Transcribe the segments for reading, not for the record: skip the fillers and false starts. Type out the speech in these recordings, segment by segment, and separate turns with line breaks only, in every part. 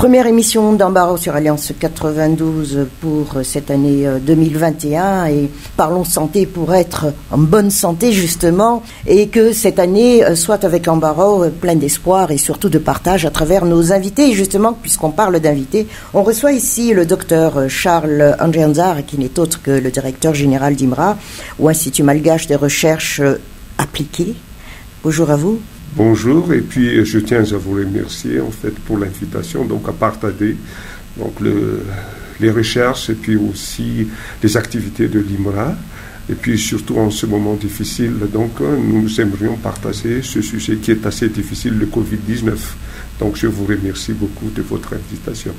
Première émission d'Embarras sur Alliance 92 pour cette année 2021 et parlons santé pour être en bonne santé justement et que cette année soit avec Embarras plein d'espoir et surtout de partage à travers nos invités. Et justement, puisqu'on parle d'invités, on reçoit ici le docteur Charles Anjanzar qui n'est autre que le directeur général d'IMRA ou Institut Malgache de recherche appliquée. Bonjour à vous.
Bonjour, et puis je tiens à vous remercier en fait pour l'invitation donc à partager donc les recherches et puis aussi les activités de l'IMRA. Et puis surtout en ce moment difficile, donc nous aimerions partager ce sujet qui est assez difficile, le Covid-19. Donc je vous remercie beaucoup de votre invitation.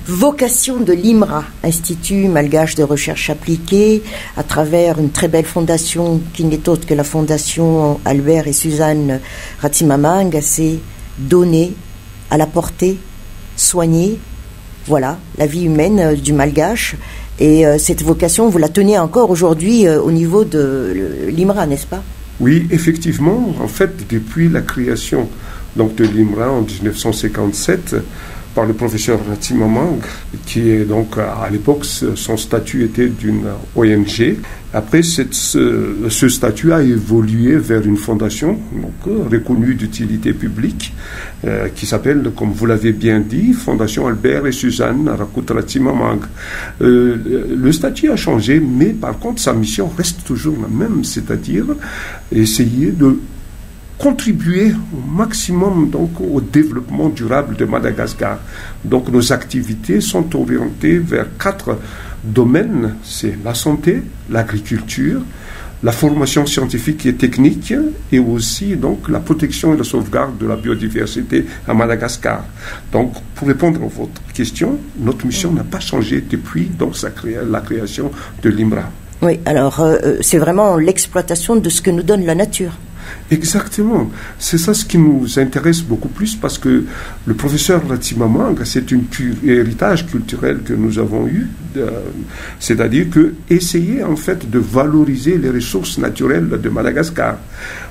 Vocation de l'IMRA, Institut Malgache de recherche appliquée, à travers une très belle fondation qui n'est autre que la fondation Albert et Suzanne Ratsimamang, c'est donner, à la portée, soigner, voilà, la vie humaine du Malgache. Et cette vocation, vous la tenez encore aujourd'hui au niveau de l'IMRA, n'est-ce pas?
Oui, effectivement, en fait, depuis la création donc, de l'IMRA en 1957, par le professeur Ratsimamang, qui est donc à l'époque, son statut était d'une ONG. Après, ce statut a évolué vers une fondation donc, reconnue d'utilité publique qui s'appelle, comme vous l'avez bien dit, Fondation Albert et Suzanne Rakut Ratsimamang. Le statut a changé, mais par contre, sa mission reste toujours la même, c'est-à-dire essayer de contribuer au maximum donc, au développement durable de Madagascar. Donc nos activités sont orientées vers 4 domaines, c'est la santé, l'agriculture, la formation scientifique et technique et aussi donc, la protection et la sauvegarde de la biodiversité à Madagascar. Donc pour répondre à votre question, notre mission n'a pas changé depuis donc, la création de l'IMRA.
Oui, alors c'est vraiment l'exploitation de ce que nous donne la nature.
Exactement. C'est ça ce qui nous intéresse beaucoup plus parce que le professeur Ratsimamang, c'est un héritage culturel que nous avons eu, c'est-à-dire que essayer en fait de valoriser les ressources naturelles de Madagascar.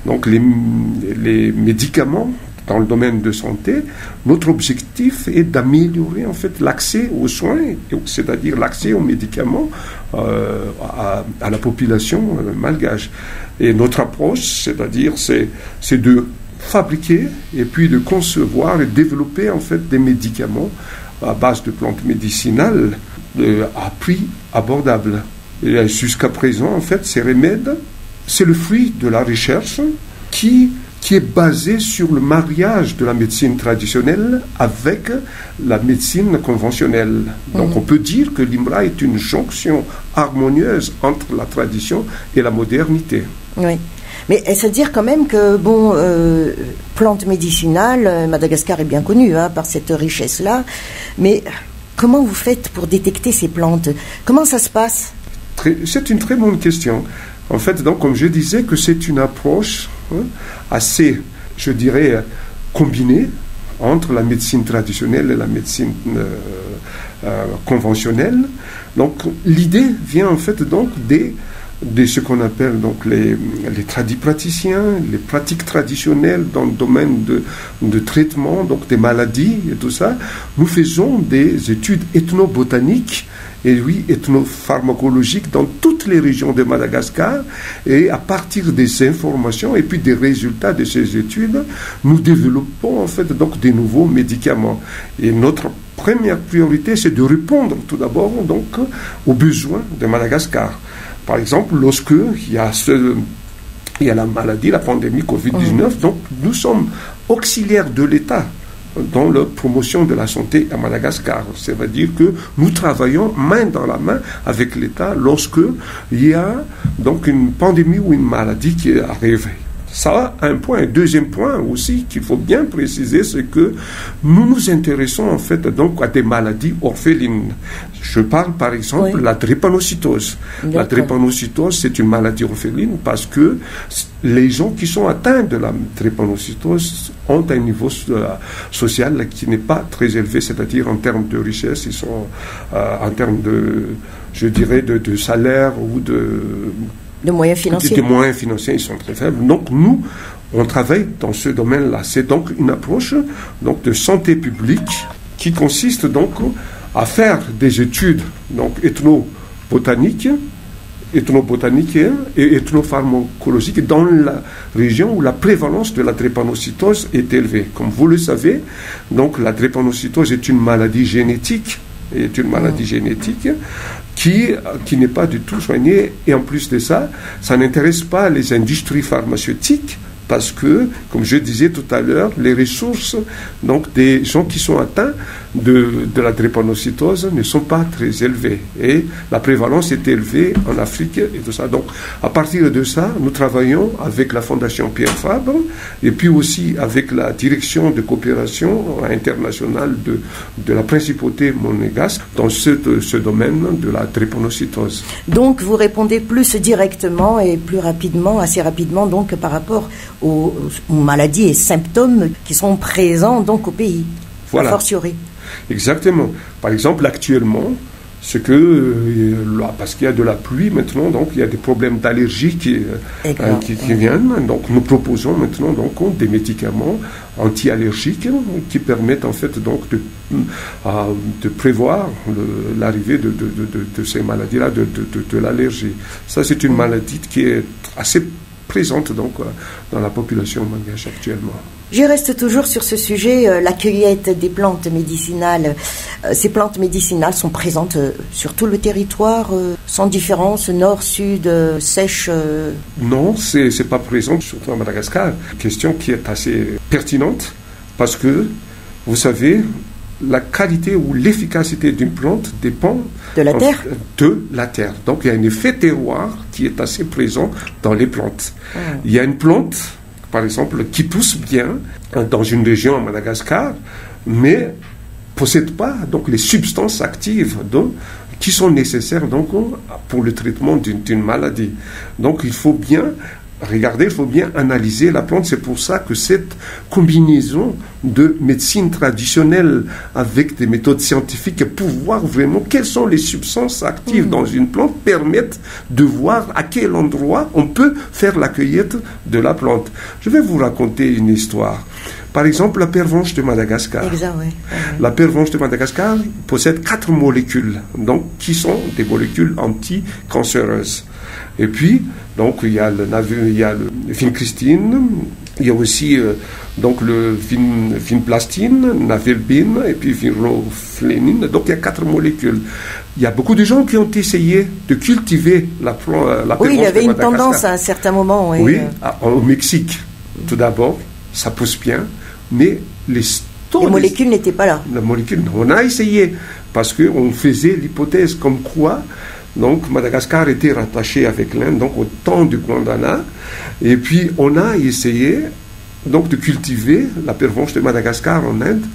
Donc les médicaments dans le domaine de santé, notre objectif est d'améliorer en fait l'accès aux soins, c'est-à-dire l'accès aux médicaments à la population malgache. Et notre approche, c'est-à-dire, c'est de fabriquer et puis de concevoir et développer en fait des médicaments à base de plantes médicinales à prix abordable. Et jusqu'à présent, en fait, ces remèdes, c'est le fruit de la recherche qui est basé sur le mariage de la médecine traditionnelle avec la médecine conventionnelle. Donc on peut dire que l'IMRA est une jonction harmonieuse entre la tradition et la modernité.
Oui. Mais est-ce à dire quand même que, bon, plantes médicinales, Madagascar est bien connu par cette richesse-là, mais comment vous faites pour détecter ces plantes? Comment ça se passe?
C'est une très bonne question. En fait, donc, comme je disais, que c'est une approche assez, je dirais, combinée entre la médecine traditionnelle et la médecine conventionnelle. Donc, l'idée vient en fait donc de ce qu'on appelle donc les tradipraticiens, les pratiques traditionnelles dans le domaine de traitement, donc des maladies et tout ça. Nous faisons des études ethnobotaniques et oui, ethnopharmacologiques dans toutes les régions de Madagascar et à partir des informations et puis des résultats de ces études, nous développons en fait donc des nouveaux médicaments. Et notre première priorité, c'est de répondre tout d'abord donc aux besoins de Madagascar. Par exemple, lorsque il y a la maladie, la pandémie Covid-19, donc nous sommes auxiliaires de l'État dans la promotion de la santé à Madagascar. Ça veut dire que nous travaillons main dans la main avec l'État lorsque il y a donc une pandémie ou une maladie qui arrive. Ça a un point. Un deuxième point aussi qu'il faut bien préciser, c'est que nous nous intéressons en fait donc à des maladies orphelines. Je parle par exemple de la drépanocytose. La drépanocytose, c'est une maladie orpheline parce que les gens qui sont atteints de la drépanocytose ont un niveau social qui n'est pas très élevé, c'est-à-dire en termes de richesse, ils sont en termes de, je dirais, de salaire ou de moyens financiers. Des moyens financiers, ils sont très faibles. Donc, nous, on travaille dans ce domaine-là. C'est donc une approche donc, de santé publique qui consiste donc à faire des études donc ethnobotaniques et ethnopharmacologiques dans la région où la prévalence de la drépanocytose est élevée. Comme vous le savez, donc la drépanocytose est une maladie génétique, qui n'est pas du tout soignée, et en plus de ça, ça n'intéresse pas les industries pharmaceutiques, parce que, comme je disais tout à l'heure, les ressources donc, des gens qui sont atteints de la drépanocytose ne sont pas très élevées. Et la prévalence est élevée en Afrique et tout ça. Donc, à partir de ça, nous travaillons avec la Fondation Pierre Fabre et puis aussi avec la direction de coopération internationale de la principauté monégasque dans ce domaine de la drépanocytose.
Donc, vous répondez plus directement et plus rapidement, assez rapidement, donc, par rapport aux maladies et symptômes qui sont présents donc au pays,
voilà.
A fortiori.
Exactement. Par exemple, actuellement, parce qu'il y a de la pluie maintenant, donc il y a des problèmes d'allergie qui viennent. Donc nous proposons maintenant donc des médicaments anti-allergiques qui permettent en fait donc de prévoir l'arrivée de ces maladies-là, de l'allergie. Ça, c'est une maladie qui est assez présente donc dans la population malgache actuellement.
Je reste toujours sur ce sujet, la cueillette des plantes médicinales. Ces plantes médicinales sont présentes sur tout le territoire, sans différence, nord, sud, sèche.
Non, c'est pas présent, surtout à Madagascar. Question qui est assez pertinente, parce que, vous savez, la qualité ou l'efficacité d'une plante dépend
de la terre.
Donc il y a un effet terroir qui est assez présent dans les plantes. Il y a une plante, par exemple, qui pousse bien dans une région à Madagascar, mais possède pas donc les substances actives qui sont nécessaires donc pour le traitement d'une maladie. Donc il faut bien regarder, il faut bien analyser la plante. C'est pour ça que cette combinaison de médecine traditionnelle avec des méthodes scientifiques pour voir vraiment quelles sont les substances actives dans une plante permettent de voir à quel endroit on peut faire la cueillette de la plante. Je vais vous raconter une histoire. Par exemple, la pervenche de Madagascar.
Exact, oui.
La pervenche de Madagascar possède 4 molécules, donc, qui sont des molécules anticancéreuses. Et puis, donc, il y a le vincristine, il y a aussi donc le vinplastine, navelbine et puis vinroflénine. Donc, il y a 4 molécules. Il y a beaucoup de gens qui ont essayé de cultiver la pervenche de Madagascar.
Oui, il y avait une tendance à un certain moment.
Oui, au Mexique, tout d'abord, ça pousse bien, mais les
molécules n'étaient pas là.
La molécule, on a essayé, parce qu'on faisait l'hypothèse comme quoi donc Madagascar était rattaché avec l'Inde, donc au temps du Gondwana, et puis on a essayé donc de cultiver la pervenche de Madagascar en Inde.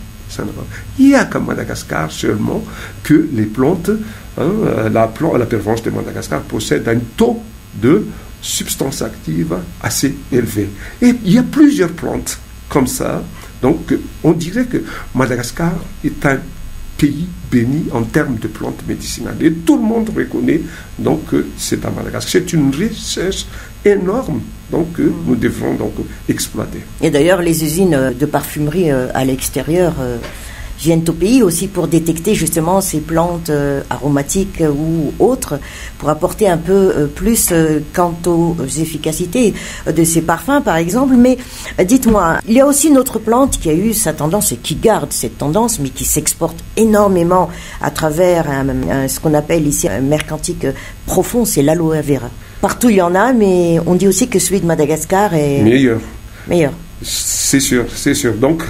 Il n'y a qu'à Madagascar seulement que les plantes, la pervenche de Madagascar possède un taux de substances actives assez élevé. Et il y a plusieurs plantes comme ça. Donc on dirait que Madagascar est un pays béni en termes de plantes médicinales. Et tout le monde reconnaît donc que c'est à Madagascar. C'est une richesse énorme donc, que nous devrons donc exploiter.
Et d'ailleurs, les usines de parfumerie à l'extérieur viennent au pays aussi pour détecter justement ces plantes aromatiques ou autres, pour apporter un peu plus quant aux efficacités de ces parfums par exemple. Mais dites-moi, il y a aussi une autre plante qui a eu sa tendance et qui garde cette tendance, mais qui s'exporte énormément à travers ce qu'on appelle ici un mercantique profond, c'est l'aloe vera. Partout il y en a, mais on dit aussi que celui de Madagascar est meilleur.
C'est sûr. Donc,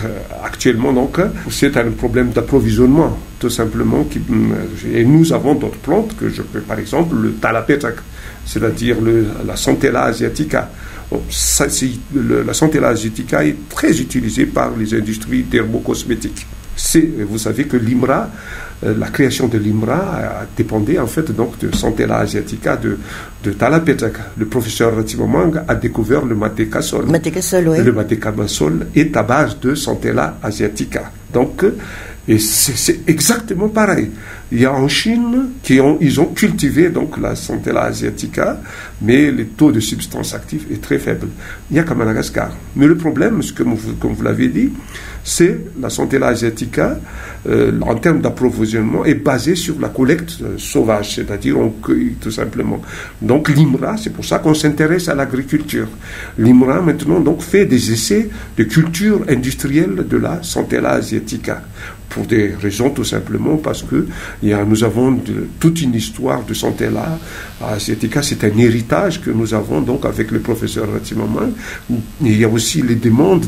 actuellement, donc, c'est un problème d'approvisionnement, tout simplement. Et nous avons d'autres plantes que je peux, par exemple, le talapetak, c'est-à-dire la Centella asiatica. La Centella asiatica est très utilisée par les industries d'herbocosmétiques. Vous savez que l'IMRA, la création de l'IMRA dépendait en fait donc de Centella asiatica, de talapetak. Le professeur Ratimamang a découvert le matécasol.
Oui.
Le matécasol est à base de Centella asiatica. Donc, Et c'est exactement pareil. Il y a en Chine ils ont cultivé donc la Centella asiatica, mais le taux de substance active est très faible. Il n'y a qu'à Madagascar. Mais le problème, comme vous l'avez dit, c'est la Centella asiatica, en termes d'approvisionnement, est basée sur la collecte sauvage, c'est-à-dire on cueille tout simplement. Donc l'IMRA, c'est pour ça qu'on s'intéresse à l'agriculture. L'IMRA maintenant donc fait des essais de culture industrielle de la Centella asiatica. Pour des raisons tout simplement parce que nous avons toute une histoire de Centella asiatica, c'est un héritage que nous avons donc avec le professeur Ratimaman. Il y a aussi les demandes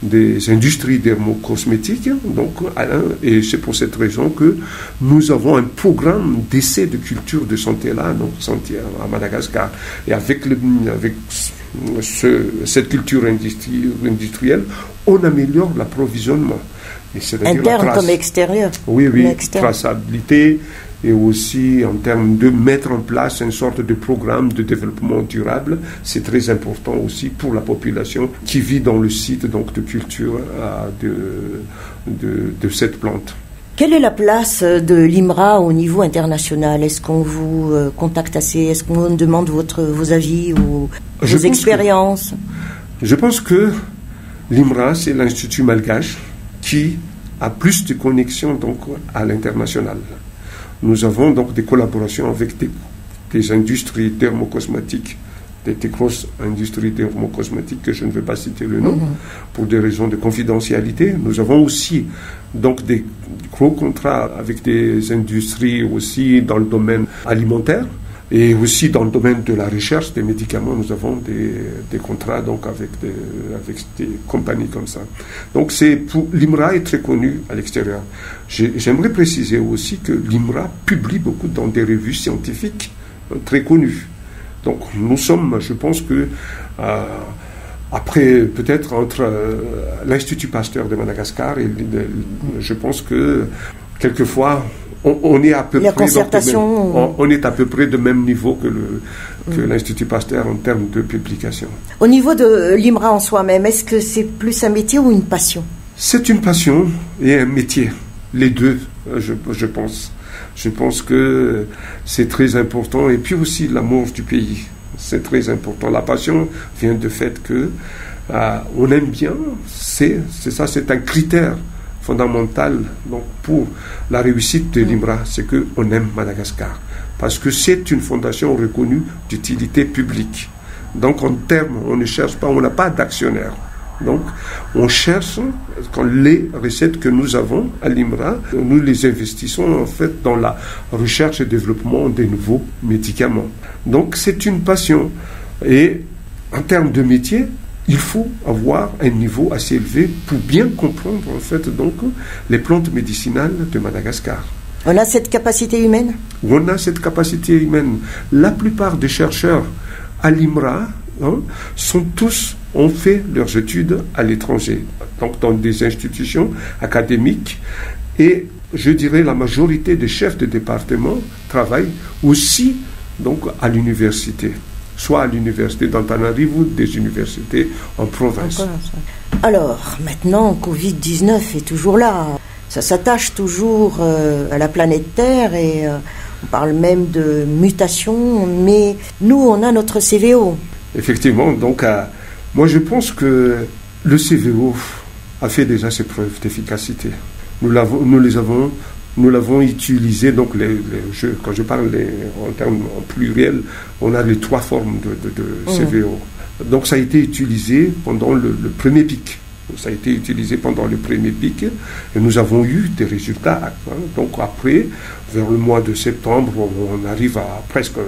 des industries dermocosmétiques, donc, et c'est pour cette raison que nous avons un programme d'essai de culture de Centella donc, à Madagascar. Et avec cette culture industrielle, on améliore l'approvisionnement.
Interne comme extérieur.
Oui, traçabilité et aussi en termes de mettre en place une sorte de programme de développement durable. C'est très important aussi pour la population qui vit dans le site donc, de culture de cette plante.
Quelle est la place de l'IMRA au niveau international? Est-ce qu'on vous contacte assez? Est-ce qu'on demande vos avis ou vos expériences?
Je pense que l'IMRA, c'est l'Institut malgache qui a plus de connexions donc, à l'international. Nous avons donc des collaborations avec des industries dermocosmétiques, des grosses industries dermocosmétiques que je ne vais pas citer le nom, pour des raisons de confidentialité. Nous avons aussi donc, des gros contrats avec des industries aussi dans le domaine alimentaire. Et aussi dans le domaine de la recherche des médicaments, nous avons des contrats donc avec des compagnies comme ça. Donc l'IMRA est très connu à l'extérieur. J'aimerais préciser aussi que l'IMRA publie beaucoup dans des revues scientifiques très connues. Donc nous sommes, je pense que après peut-être entre l'Institut Pasteur de Madagascar et je pense que quelquefois on est à peu près de même niveau que l'Institut Pasteur en termes de publication.
Au niveau de l'IMRA en soi-même, est-ce que c'est plus un métier ou une passion?
C'est une passion et un métier, les deux, je pense. Je pense que c'est très important et puis aussi l'amour du pays, c'est très important. La passion vient du fait que on aime bien, c'est un critère fondamental donc, pour la réussite de l'IMRA, c'est qu'on aime Madagascar. Parce que c'est une fondation reconnue d'utilité publique. Donc, en termes, on ne cherche pas, on n'a pas d'actionnaire. Donc, on cherche, quand les recettes que nous avons à l'IMRA, nous les investissons en fait dans la recherche et développement des nouveaux médicaments. Donc, c'est une passion. Et en termes de métier, il faut avoir un niveau assez élevé pour bien comprendre en fait donc les plantes médicinales de Madagascar.
On a cette capacité humaine?
On a cette capacité humaine. La plupart des chercheurs à l'IMRA ont fait leurs études à l'étranger, donc dans des institutions académiques, et je dirais la majorité des chefs de département travaillent aussi donc à l'université. Soit à l'université d'Antananarivo, des universités en province.
Alors, maintenant, Covid-19 est toujours là. Ça s'attache toujours à la planète Terre et on parle même de mutation, mais nous, on a notre CVO.
Effectivement, donc moi je pense que le CVO a fait déjà ses preuves d'efficacité. Nous l'avons utilisé, donc quand je parle en termes en pluriel, on a les 3 formes de CVO. Donc ça a été utilisé pendant le premier pic. Ça a été utilisé pendant le premier pic et nous avons eu des résultats. Donc après, vers le mois de septembre, on arrive à presque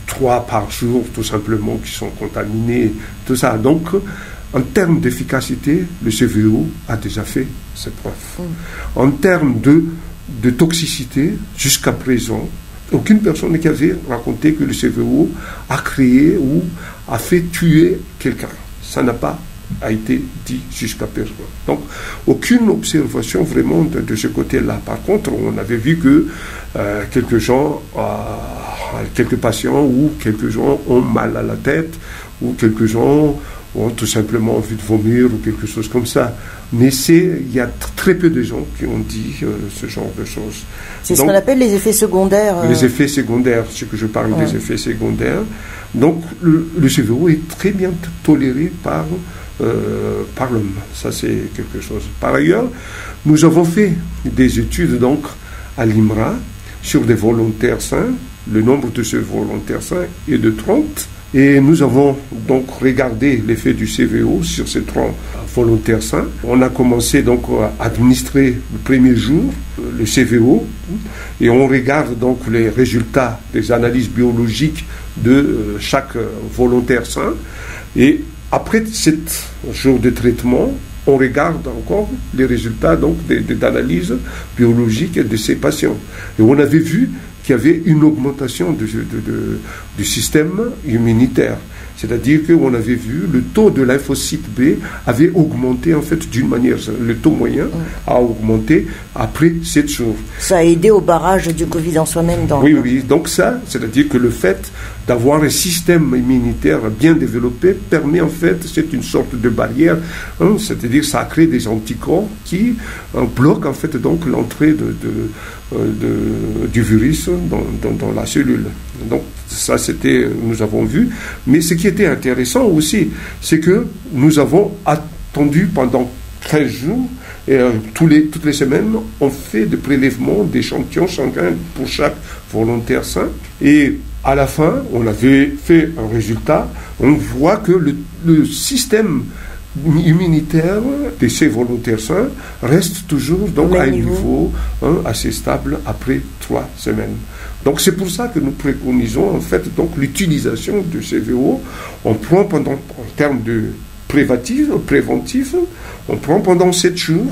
3 par jour, tout simplement, qui sont contaminés, tout ça. Donc, en termes d'efficacité, le CVO a déjà fait ses preuves. En termes de toxicité, jusqu'à présent, aucune personne qui avait raconté que le CVO a créé ou a fait tuer quelqu'un. Ça n'a pas été dit jusqu'à présent. Donc, aucune observation vraiment de ce côté-là. Par contre, on avait vu que quelques patients ou quelques gens ont mal à la tête ou quelques gens ont tout simplement envie de vomir ou quelque chose comme ça. Mais il y a très peu de gens qui ont dit ce genre de choses.
C'est ce qu'on appelle les effets secondaires.
Les effets secondaires, ce que je parle des effets secondaires. Donc le CVO est très bien toléré par l'homme. Ça, c'est quelque chose. Par ailleurs, nous avons fait des études donc à l'IMRA sur des volontaires sains. Le nombre de ces volontaires sains est de 30. Et nous avons donc regardé l'effet du CVO sur ces 30 volontaires sains. On a commencé donc à administrer le premier jour le CVO et on regarde donc les résultats des analyses biologiques de chaque volontaire sain. Et après 7 jours de traitement, on regarde encore les résultats donc d'analyse biologique de ces patients. Et on avait vu qu'il y avait une augmentation du système immunitaire. C'est-à-dire qu'on avait vu le taux de lymphocyte B avait augmenté en fait d'une manière. Le taux moyen a augmenté après 7 jours.
Ça a aidé au barrage du Covid en soi-même.
Oui. Donc ça, c'est-à-dire que le fait d'avoir un système immunitaire bien développé permet en fait, c'est une sorte de barrière, c'est-à-dire ça crée des anticorps qui bloquent en fait donc l'entrée du virus dans la cellule. Donc ça, nous avons vu. Mais ce qui était intéressant aussi, c'est que nous avons attendu pendant 13 jours, et toutes les semaines, on fait des prélèvements d'échantillons sanguins pour chaque volontaire sain. Et à la fin, on avait fait un résultat. On voit que le système immunitaire de ces volontaires sains reste toujours donc à un niveau assez stable après 3 semaines. Donc c'est pour ça que nous préconisons en fait donc l'utilisation du CVO. On prend en termes de préventif, on prend pendant 7 jours,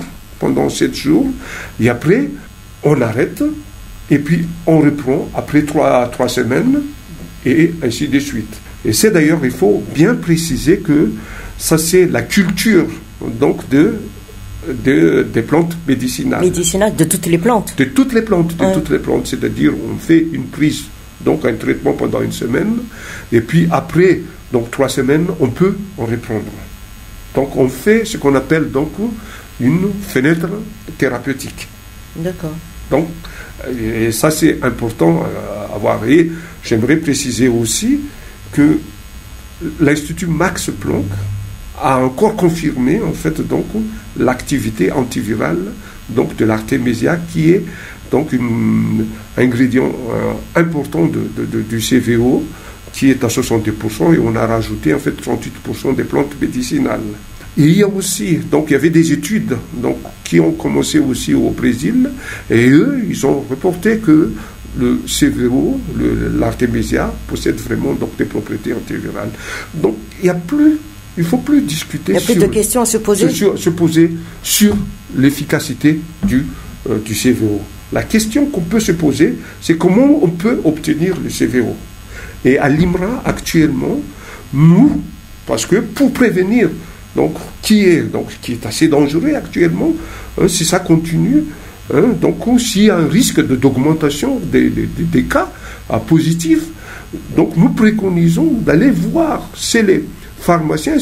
et après on arrête, et puis on reprend après 3 semaines, et ainsi de suite. Et c'est d'ailleurs, il faut bien préciser que ça c'est la culture donc des plantes médicinales.
Médicinales, de toutes les plantes.
De toutes les plantes, c'est-à-dire on fait une prise, donc un traitement pendant 1 semaine, et puis après, donc 3 semaines, on peut en reprendre. Donc on fait ce qu'on appelle donc une fenêtre thérapeutique.
D'accord.
Donc, et ça c'est important à avoir. Et j'aimerais préciser aussi que l'Institut Max Planck a encore confirmé en fait donc l'activité antivirale donc de l'artémisia, qui est donc un ingrédient important du CVO, qui est à 60%, et on a rajouté en fait 38% des plantes médicinales. Et il y a aussi, donc il y avait des études donc, qui ont commencé aussi au Brésil, et eux, ils ont reporté que le CVO, l'artémisia, possède vraiment donc des propriétés antivirales. Donc il ne faut plus discuter.
Il n'y a plus de questions à se poser.
Sur l'efficacité du CVO. La question qu'on peut se poser, c'est comment on peut obtenir le CVO. Et à l'IMRA, actuellement, nous, parce que pour prévenir, donc, qui est assez dangereux actuellement, si ça continue, donc s'il y a un risque d'augmentation des cas positifs, donc nous préconisons d'aller voir, c'est les pharmaciens,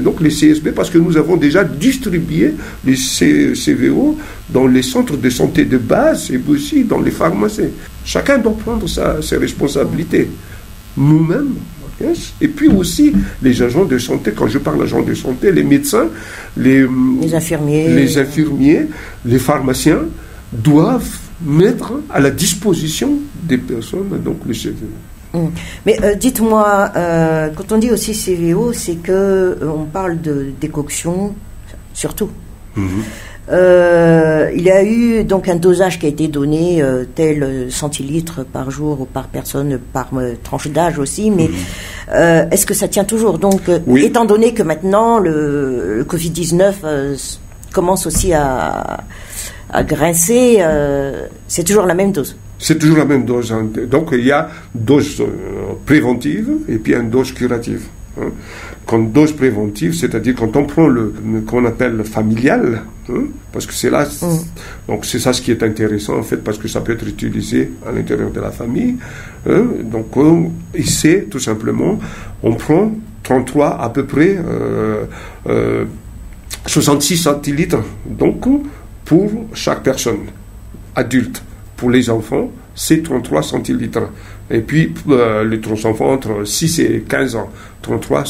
donc les CSB, parce que nous avons déjà distribué les CVO dans les centres de santé de base et aussi dans les pharmacies. Chacun doit prendre ses responsabilités. Nous-mêmes, et puis aussi les agents de santé. Quand je parle d'agents de santé, les médecins, les infirmiers, les pharmaciens doivent mettre à la disposition des personnes donc le CVO.
Mais dites-moi, quand on dit aussi CVO, c'est qu'on parle de décoction, surtout. Il y a eu donc un dosage qui a été donné, tel centilitres par jour ou par personne, par tranche d'âge aussi, mais est-ce que ça tient toujours? Donc, étant donné que maintenant le Covid-19 commence aussi à grincer, c'est toujours la même dose?
C'est toujours la même dose. Donc il y a dose préventive et puis une dose curative. Quand dose préventive, c'est-à-dire quand on prend qu'on appelle familial, parce que c'est là, donc c'est ça ce qui est intéressant en fait, parce que ça peut être utilisé à l'intérieur de la famille. Donc c'est tout simplement, on prend 33 à peu près 66 centilitres donc pour chaque personne adulte. Pour les enfants, c'est 33 centilitres. Et puis, les enfants entre 6 et 15 ans, 33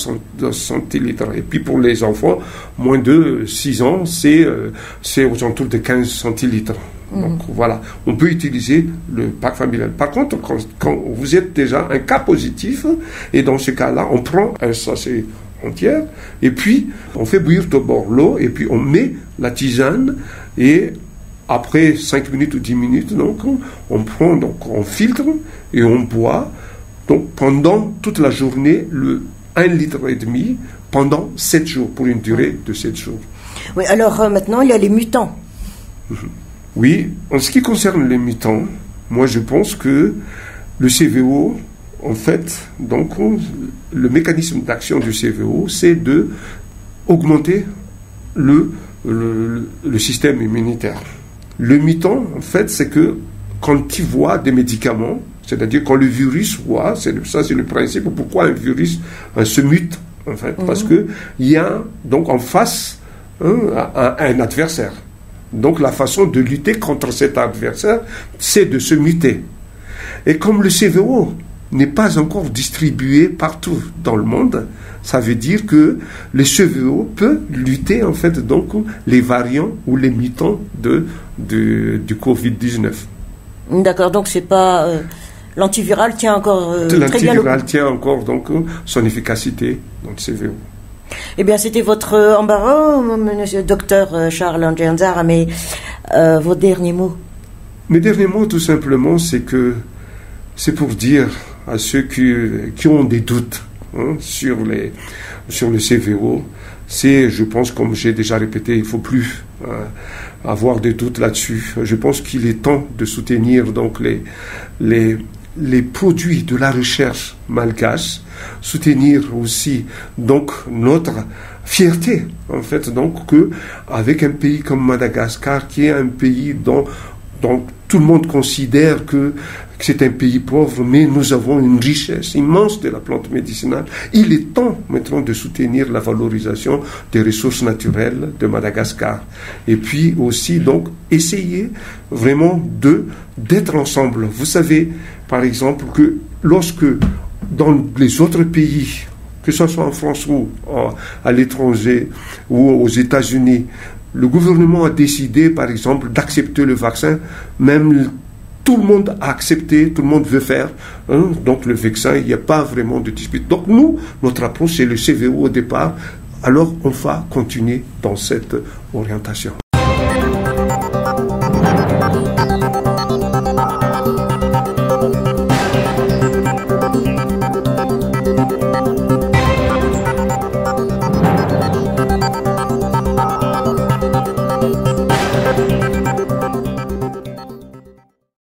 centilitres. Et puis, pour les enfants, moins de 6 ans, c'est aux alentours de 15 centilitres. Donc, voilà. On peut utiliser le pack familial. Par contre, quand vous êtes déjà un cas positif, et dans ce cas-là, on prend un sachet entier, et puis, on fait bouillir d'abord l'eau, et puis on met la tisane, et après 5 minutes ou 10 minutes, donc, on prend, donc, on filtre et on boit, donc, pendant toute la journée, le 1,5 litre pendant 7 jours, pour une durée de 7 jours.
Oui, alors maintenant, il y a les mutants.
Oui, en ce qui concerne les mutants, moi je pense que le CVO, en fait, donc, le mécanisme d'action du CVO, c'est de augmenter le système immunitaire. Le mutant, en fait, c'est que quand il voit des médicaments, c'est-à-dire quand le virus voit, c'est le principe pourquoi un virus se mute, en fait, parce qu'il y a donc en face un adversaire. Donc la façon de lutter contre cet adversaire, c'est de se muter. Et comme le CVO n'est pas encore distribué partout dans le monde, ça veut dire que le CVO peut lutter en fait donc les variants ou les mutants du Covid-19.
D'accord, donc c'est pas l'antiviral tient encore très bien.
L'antiviral tient encore donc son efficacité dans le CVO.
Eh bien, c'était votre embarras, monsieur docteur Charles Angianzara, mais vos derniers mots.
Mes derniers mots, tout simplement, c'est pour dire à ceux qui ont des doutes sur le CVO, je pense, comme j'ai déjà répété, il ne faut plus avoir des doutes là-dessus. Je pense qu'il est temps de soutenir donc les produits de la recherche malgache, soutenir aussi donc notre fierté en fait donc que avec un pays comme Madagascar qui est un pays dont tout le monde considère que c'est un pays pauvre, mais nous avons une richesse immense de la plante médicinale. Il est temps maintenant de soutenir la valorisation des ressources naturelles de Madagascar. Et puis aussi donc essayer vraiment d'être ensemble. Vous savez par exemple que lorsque dans les autres pays, que ce soit en France ou à l'étranger ou aux États-Unis, le gouvernement a décidé, par exemple, d'accepter le vaccin, même tout le monde a accepté, tout le monde veut faire, donc le vaccin, il n'y a pas vraiment de dispute. Donc nous, notre approche, c'est le CVO au départ, alors on va continuer dans cette orientation.